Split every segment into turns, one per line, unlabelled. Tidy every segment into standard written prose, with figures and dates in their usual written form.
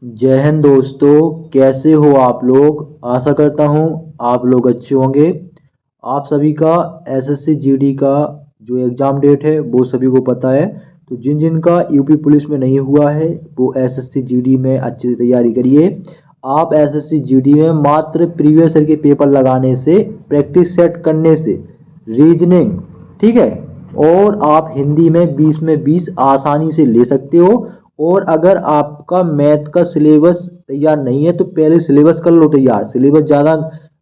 जय हिंद दोस्तों। कैसे हो आप लोग? आशा करता हूँ आप लोग अच्छे होंगे। आप सभी का एसएससी जीडी का जो एग्ज़ाम डेट है वो सभी को पता है। तो जिन जिन का यूपी पुलिस में नहीं हुआ है वो एसएससी जीडी में अच्छे से तैयारी करिए। आप एसएससी जीडी में मात्र प्रीवियस ईयर के पेपर लगाने से, प्रैक्टिस सेट करने से, रीजनिंग, ठीक है, और आप हिंदी में 20 में 20 आसानी से ले सकते हो। और अगर आपका मैथ का सिलेबस तैयार नहीं है तो पहले सिलेबस कर लो तैयार। सिलेबस ज़्यादा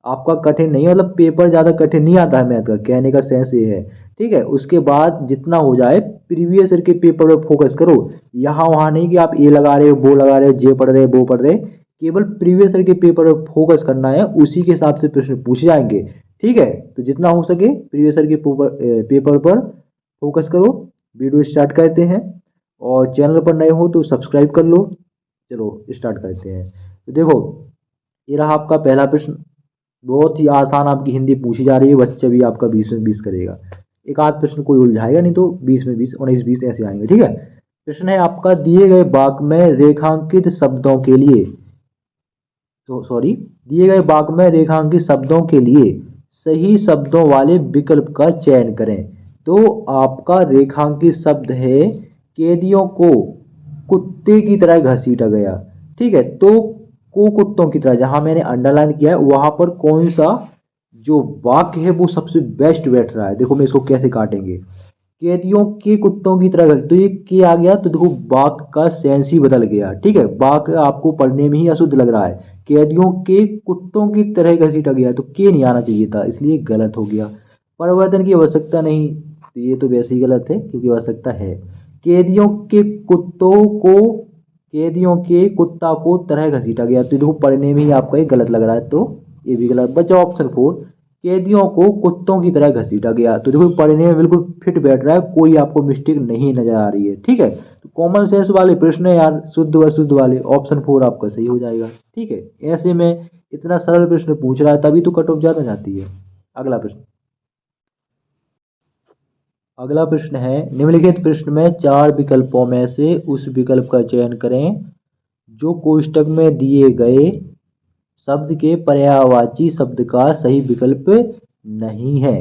आपका कठिन नहीं है, मतलब पेपर ज़्यादा कठिन नहीं आता है मैथ का, कहने का सेंस ये है। ठीक है, उसके बाद जितना हो जाए प्रीवियस ईयर के पेपर पर फोकस करो। यहाँ वहाँ नहीं कि आप ए लगा रहे हो, वो लगा रहे हो, जे पढ़ रहे हो, वो पढ़ रहे, केवल प्रीवियस ईयर के पेपर पर फोकस करना है, उसी के हिसाब से प्रश्न पूछे जाएंगे। ठीक है, तो जितना हो सके प्रीवियस ईयर के पेपर पर फोकस करो। वीडियो स्टार्ट करते हैं, और चैनल पर नए हो तो सब्सक्राइब कर लो। चलो स्टार्ट करते हैं। तो देखो, ये रहा आपका पहला प्रश्न। बहुत ही आसान आपकी हिंदी पूछी जा रही है, बच्चा भी आपका 20 में 20 करेगा। एक आध प्रश्न कोई उलझाएगा नहीं, तो 20 में 20, 19 20 ऐसे आएंगे। ठीक है, प्रश्न है आपका, दिए गए वाक्य में रेखांकित शब्दों के लिए, तो सॉरी, दिए गए वाक्य में रेखांकित शब्दों के लिए सही शब्दों वाले विकल्प का चयन करें। तो आपका रेखांकित शब्द है, कैदियों को कुत्ते की तरह घसीटा गया। ठीक है, तो को कुत्तों की तरह जहां मैंने अंडरलाइन किया है वहां पर कौन सा जो वाक्य है वो सबसे बेस्ट बैठ रहा है। देखो मैं इसको कैसे काटेंगे। कैदियों के कुत्तों की तरह, तो ये के आ गया तो देखो वाक्य का सेंस ही बदल गया। ठीक है, वाक्य आपको पढ़ने में ही अशुद्ध लग रहा है। कैदियों के कुत्तों की तरह घसीटा गया, तो के नहीं आना चाहिए था, इसलिए गलत हो गया। परिवर्तन की आवश्यकता नहीं, तो ये तो वैसे ही गलत है क्योंकि आवश्यकता है। कैदियों के कुत्तों को, कैदियों के कुत्ता को तरह घसीटा गया, तो देखो पढ़ने में ही आपका ये गलत लग रहा है, तो ये भी गलत बचा। ऑप्शन 4, कैदियों को कुत्तों की तरह घसीटा गया, तो देखो पढ़ने में बिल्कुल फिट बैठ रहा है, कोई आपको मिस्टेक नहीं नजर आ रही है। ठीक है, तो कॉमन सेंस वाले प्रश्न है यार, शुद्ध व शुद्ध वाले, ऑप्शन 4 आपका सही हो जाएगा। ठीक है, ऐसे में इतना सरल प्रश्न पूछ रहा है तभी तो कट ऑफ ज्यादा जाती है। अगला प्रश्न, अगला प्रश्न है, निम्नलिखित प्रश्न में 4 विकल्पों में से उस विकल्प का चयन करें जो कोष्टक में दिए गए शब्द के पर्यायवाची शब्द का सही विकल्प नहीं है।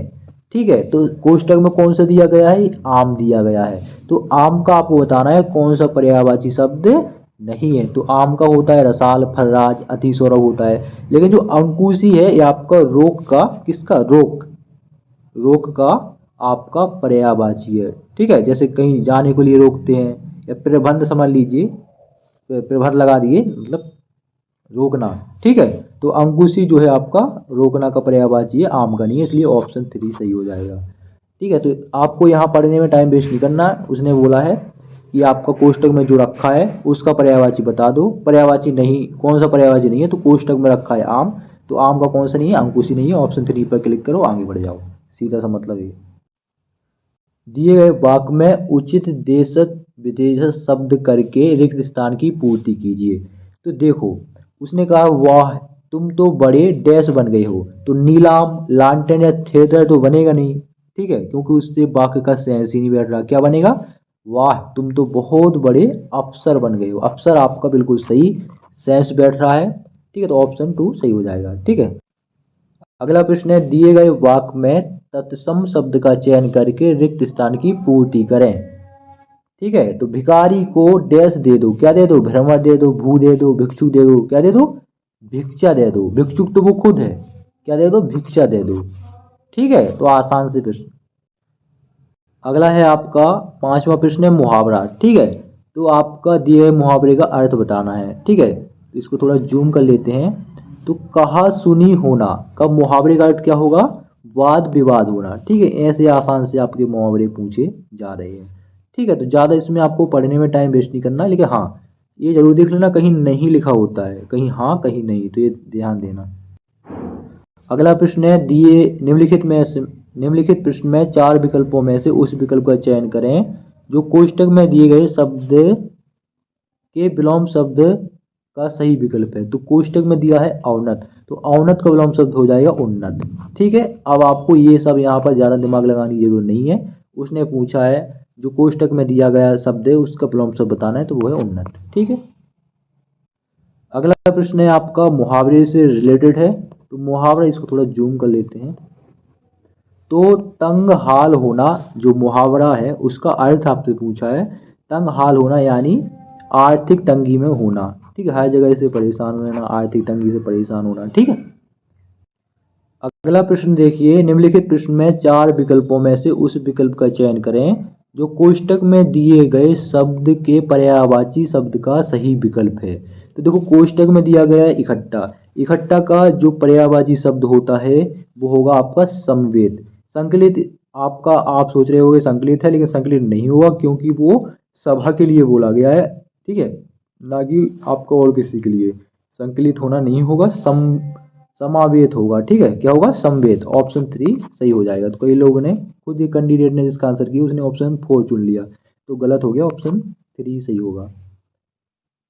ठीक है, तो कोष्टक में कौन सा दिया गया है? आम दिया गया है। तो आम का आपको बताना है कौन सा पर्यायवाची शब्द नहीं है। तो आम का होता है रसाल, फर्राज, अतिसौरभ होता है। लेकिन जो अंकुशी है ये आपका रोक का, किसका? रोक, रोक का आपका पर्यायवाची है। ठीक है, जैसे कहीं जाने के लिए रोकते हैं, या प्रबंध समझ लीजिए, प्रबंध लगा दिए मतलब रोकना। ठीक है, तो अंकुशी जो है आपका रोकना का पर्यायवाची है, आम का नहीं है, इसलिए ऑप्शन 3 सही हो जाएगा। ठीक है, तो आपको यहाँ पढ़ने में टाइम वेस्ट नहीं करना है। उसने बोला है कि आपका कोष्टक में जो रखा है उसका पर्यायवाची बता दो। पर्यायवाची नहीं, कौन सा पर्यायवाची नहीं है? तो कोष्टक में रखा है आम, तो आम का कौन सा नहीं है? अंकुशी नहीं है। ऑप्शन 3 पर क्लिक करो, आगे बढ़ जाओ, सीधा सा मतलब ये। दिए गए वाक्य में उचित देशज विदेशज शब्द करके रिक्त स्थान की पूर्ति कीजिए। तो देखो, उसने कहा वाह तुम तो बड़े डैश बन गए हो, तो नीलाम, लालटेन या थिएटर तो बनेगा नहीं। ठीक है, क्योंकि उससे वाक्य का सेंस ही नहीं बैठ रहा। क्या बनेगा? वाह तुम तो बहुत बड़े अफसर बन गए हो। अफसर आपका बिल्कुल सही सेंस बैठ रहा है। ठीक है, तो ऑप्शन 2 सही हो जाएगा। ठीक है, अगला प्रश्न है, दिए गए वाक्य में तत्सम शब्द का चयन करके रिक्त स्थान की पूर्ति करें। ठीक है, तो भिखारी को डैश दे दो, क्या दे दो? भ्रमर दे दो, भू दे दो, भिक्षु दे दो, क्या दे दो? भिक्षा दे दो। भिक्षुक तो वो खुद है, क्या दे दो? भिक्षा दे दो। ठीक है, तो आसान से प्रश्न। अगला है आपका 5वां प्रश्न है मुहावरा। ठीक है, तो आपका दिए गए मुहावरे का अर्थ बताना है। ठीक है, तो इसको थोड़ा जूम कर लेते हैं। तो कहा सुनी होना का मुहावरे का अर्थ क्या होगा? वाद विवाद होना। ठीक है, ऐसे आसान से आपके मुहावरे पूछे जा रहे हैं। ठीक है, तो ज़्यादा इसमें आपको पढ़ने में टाइम वेस्ट नहीं करना, लेकिन हाँ ये जरूर देख लेना कहीं नहीं लिखा होता है, कहीं हाँ कहीं नहीं, तो ये ध्यान देना। अगला प्रश्न है, दिए निम्नलिखित प्रश्न में 4 विकल्पों में से उस विकल्प का चयन करें जो कोष्टक में दिए गए शब्द के विलोम शब्द का सही विकल्प है। तो कोष्टक में दिया है अवनत, तो अवनत का विलोम शब्द हो जाएगा उन्नत। ठीक है, अब आपको ये सब यहाँ पर ज़्यादा दिमाग लगाने की जरूरत नहीं है। उसने पूछा है जो कोष्टक में दिया गया शब्द है उसका विलोम शब्द बताना है, तो वो है उन्नत। ठीक है, अगला प्रश्न है आपका मुहावरे से रिलेटेड है, तो मुहावरा इसको थोड़ा जूम कर लेते हैं। तो तंग हाल होना जो मुहावरा है उसका अर्थ आपसे पूछा है। तंग हाल होना यानी आर्थिक तंगी में होना, ठीक है, हर जगह से परेशान होना, आर्थिक तंगी से परेशान होना, ठीक है। अगला प्रश्न देखिए, निम्नलिखित प्रश्न में 4 विकल्पों में से उस विकल्प का चयन करें जो कोष्टक में दिए गए शब्द के पर्यायवाची शब्द का सही विकल्प है। तो देखो कोष्टक में दिया गया है इकट्ठा, इकट्ठा का जो पर्यायवाची शब्द होता है वो होगा आपका समवेत। संकलित आपका, आप सोच रहे होंगे संकलित है, लेकिन संकलित नहीं होगा क्योंकि वो सभा के लिए बोला गया है, ठीक है, ना कि आपको और किसी के लिए। संकलित होना नहीं होगा, समावेत होगा, ठीक है, क्या होगा, समवेत। ऑप्शन 3 सही हो जाएगा। तो कई लोगों ने, खुद एक कैंडिडेट ने जिसका आंसर किया उसने ऑप्शन 4 चुन लिया, तो गलत हो गया, ऑप्शन 3 सही होगा,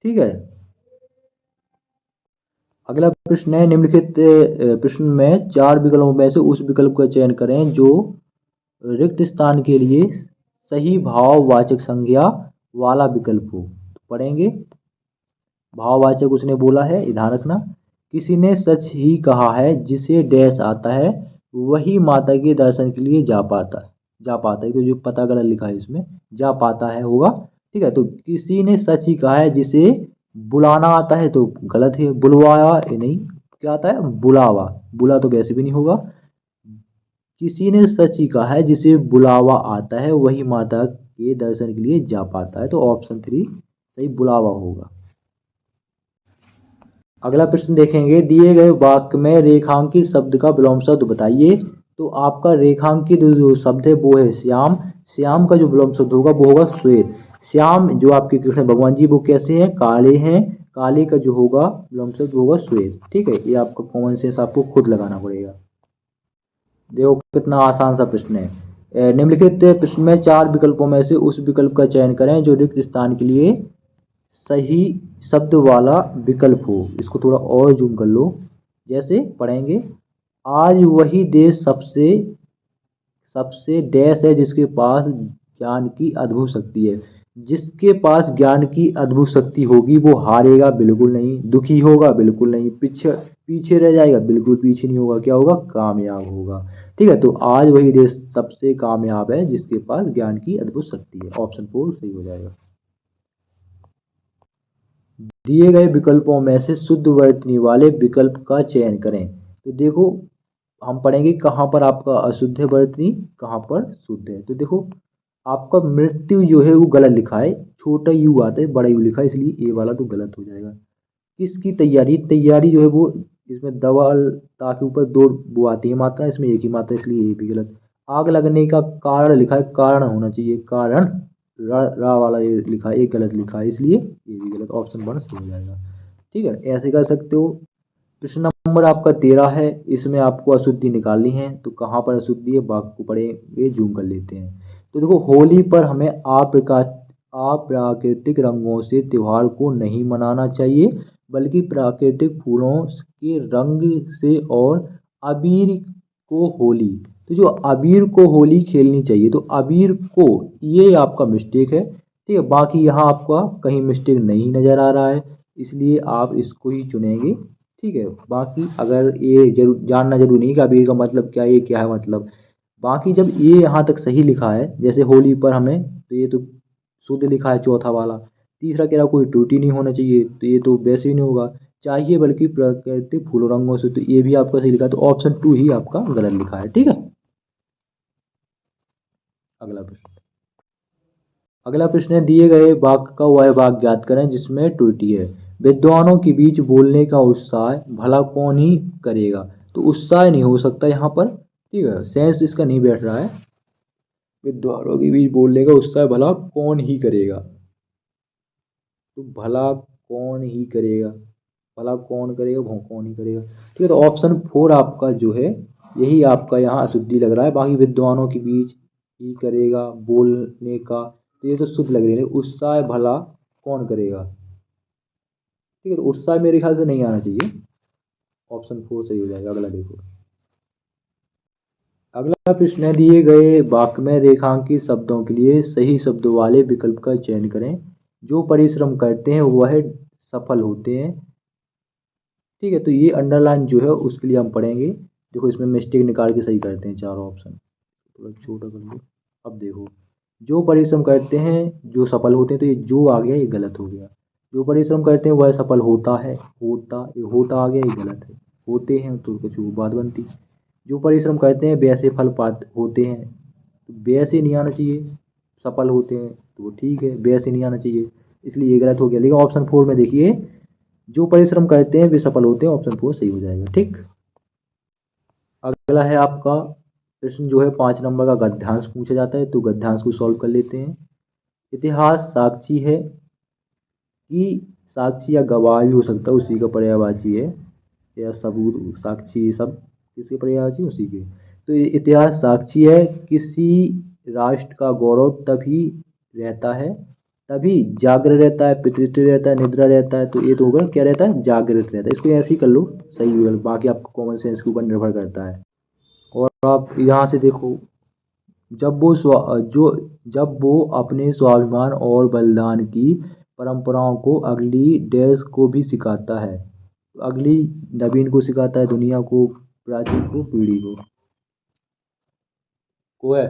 ठीक है। अगला प्रश्न है, निम्नलिखित प्रश्न में 4 विकल्पों में से उस विकल्प का चयन करें जो रिक्त स्थान के लिए सही भाववाचक संज्ञा वाला विकल्प हो। तो पढ़ेंगे, भाववाचक उसने बोला है, ध्यान रखना। किसी ने सच ही कहा है, जिसे डैश आता है वही माता के दर्शन के लिए जा पाता है, जा पाता है, तो जो पता गलत लिखा है इसमें, जा पाता है होगा, ठीक है। तो किसी ने सच ही कहा है, जिसे बुलाना आता है, तो गलत है, बुलवाया ये नहीं, क्या आता है, बुलावा, बुला तो वैसे भी नहीं होगा। किसी ने सच ही कहा है, जिसे बुलावा आता है वही माता के दर्शन के लिए जा पाता है, तो ऑप्शन 3 सही बुलावा होगा। अगला प्रश्न देखेंगे, दिए गए वाक्य में रेखांकित शब्द का विलोम शब्द बताइए। तो आपका रेखांकित जो शब्द है वो है श्याम, श्याम का जो विलोम शब्द होगा वो होगा श्वेत। श्याम जो आपके कृष्ण भगवान जी वो कैसे हैं, काले हैं, काले का जो होगा विलोम शब्द होगा श्वेत, ठीक है। ये आपका कॉमन सेंस आपको खुद लगाना पड़ेगा। देखो कितना आसान सा प्रश्न है। निम्नलिखित प्रश्न में 4 विकल्पों में से उस विकल्प का चयन करें जो रिक्त स्थान के लिए सही शब्द वाला विकल्प हो। इसको थोड़ा और जूम कर लो, जैसे पढ़ेंगे, आज वही देश सबसे सबसे डैश है जिसके पास ज्ञान की अद्भुत शक्ति है। जिसके पास ज्ञान की अद्भुत शक्ति होगी वो हारेगा बिल्कुल नहीं, दुखी होगा बिल्कुल नहीं, पीछे पीछे रह जाएगा बिल्कुल पीछे नहीं होगा, क्या होगा, कामयाब होगा, ठीक है। तो आज वही देश सबसे कामयाब है जिसके पास ज्ञान की अद्भुत शक्ति है, ऑप्शन 4 सही हो जाएगा। दिए गए विकल्पों में से शुद्ध वर्तनी वाले विकल्प का चयन करें। तो देखो हम पढ़ेंगे कहाँ पर आपका अशुद्ध है वर्तनी, कहाँ पर शुद्ध है। तो देखो आपका मृत्यु जो है वो गलत लिखा है, छोटा यू आता है, बड़ा यू लिखा है, इसलिए ए वाला तो गलत हो जाएगा। किसकी तैयारी, तैयारी जो है वो इसमें दवाल ताकि ऊपर 2 वो आती है मात्रा, इसमें एक ही मात्रा, इसलिए ये भी गलत। आग लगने का कारण लिखा है, कारण होना चाहिए, कारण रा वाला ये लिखा है, एक गलत लिखा है, इसलिए ये भी गलत, ऑप्शन 1 सही हो जाएगा, ठीक है। ऐसे कर सकते हो। प्रश्न नंबर आपका 13 है, इसमें आपको अशुद्धि निकालनी है। तो कहाँ पर अशुद्धि है, वाक्य को पढ़ेंगे, जूम कर लेते हैं। तो देखो होली पर हमें अप्राकृतिक रंगों से त्योहार को नहीं मनाना चाहिए, बल्कि प्राकृतिक फूलों के रंग से और अबीर को होली, तो जो अबीर को होली खेलनी चाहिए, तो अबीर को, ये आपका मिस्टेक है, ठीक है। बाकी यहाँ आपका कहीं मिस्टेक नहीं नज़र आ रहा है, इसलिए आप इसको ही चुनेंगे, ठीक है। बाकी अगर ये जरूर जानना जरूरी नहीं कि अबीर का मतलब क्या है, ये क्या है मतलब, बाकी जब ये यहाँ तक सही लिखा है, जैसे होली पर हमें, तो ये तो शुद्ध लिखा है चौथा वाला। तीसरा कह रहा कोई त्रुटि नहीं होना चाहिए, तो ये तो वैसे ही नहीं होगा, चाहिए बल्कि प्राकृतिक फूल रंगों से, तो ये भी आपका सही लिखा है, तो ऑप्शन 2 ही आपका गलत लिखा है, ठीक है। अगला प्रश्न, अगला प्रश्न है, दिए गए वाक्य का वह भाग ज्ञात करें जिसमें त्रुटि है। विद्वानों के बीच बोलने का उत्साह भला कौन ही करेगा। तो उत्साह नहीं हो सकता यहाँ पर, ठीक है, सेंस इसका नहीं बैठ रहा है। विद्वानों के बीच बोलने का उत्साह भला कौन ही करेगा, तो भला कौन ही करेगा, भला कौन करेगा, वो कौन ही करेगा, ठीक है। तो ऑप्शन 4 आपका जो है यही आपका यहाँ अशुद्धि लग रहा है। बाकी विद्वानों के बीच ही करेगा बोलने का, तो ये तो शुद्ध लग रही है, उत्साह भला कौन करेगा, ठीक है। तो उत्साह मेरे ख्याल से नहीं आना चाहिए, ऑप्शन 4 सही हो जाएगा। अगला देखो, अगला प्रश्न है, दिए गए वाक्य में रेखांकित शब्दों के लिए सही शब्द वाले विकल्प का चयन करें। जो परिश्रम करते हैं वह सफल होते हैं, ठीक है, तो ये अंडरलाइन जो है उसके लिए हम पढ़ेंगे। देखो इसमें मिस्टेक निकाल के सही करते हैं चारों ऑप्शन, थोड़ा छोटा कर लो। अब देखो, जो परिश्रम करते हैं जो सफल होते हैं, तो ये जो आ गया ये गलत हो गया। जो परिश्रम करते हैं वह सफल होता है, ये होता आ गया ये गलत है। होते हैं तो कुछ वो बात बनती। जो परिश्रम करते हैं वैसे फल पाते होते हैं, तो वैसे नहीं आना चाहिए। सफल होते हैं तो वो ठीक है, वैसे नहीं आना चाहिए, इसलिए ये गलत हो गया। लेकिन ऑप्शन 4 में देखिए, जो परिश्रम करते हैं वे सफल होते हैं, ऑप्शन 4 सही हो जाएगा। ठीक। अगला है आपका प्रश्न जो है 5 नंबर का, गद्यांश पूछा जाता है, तो गद्यांश को सॉल्व कर लेते हैं। इतिहास साक्षी है कि, साक्षी या गवाह भी हो सकता है, उसी का पर्यायवाची है, या सबूत, साक्षी सब किसके पर्यायवाची उसी के। तो ये इतिहास साक्षी है, किसी राष्ट्र का गौरव तभी रहता है, तभी जागृत रहता है, पितृत्व रहता है, निद्रा रहता है। तो ये तो होगा क्या रहता है, जागृत रहता है। इसको ऐसे ही कर लो, सही होगा। बाकी आपको कॉमन सेंस के ऊपर निर्भर करता है। और आप यहाँ से देखो, जब वो जब वो अपने स्वाभिमान और बलिदान की परंपराओं को अगली डैश को भी सिखाता है, अगली नवीन को सिखाता है, दुनिया को, प्राचीन को, पीढ़ी को है।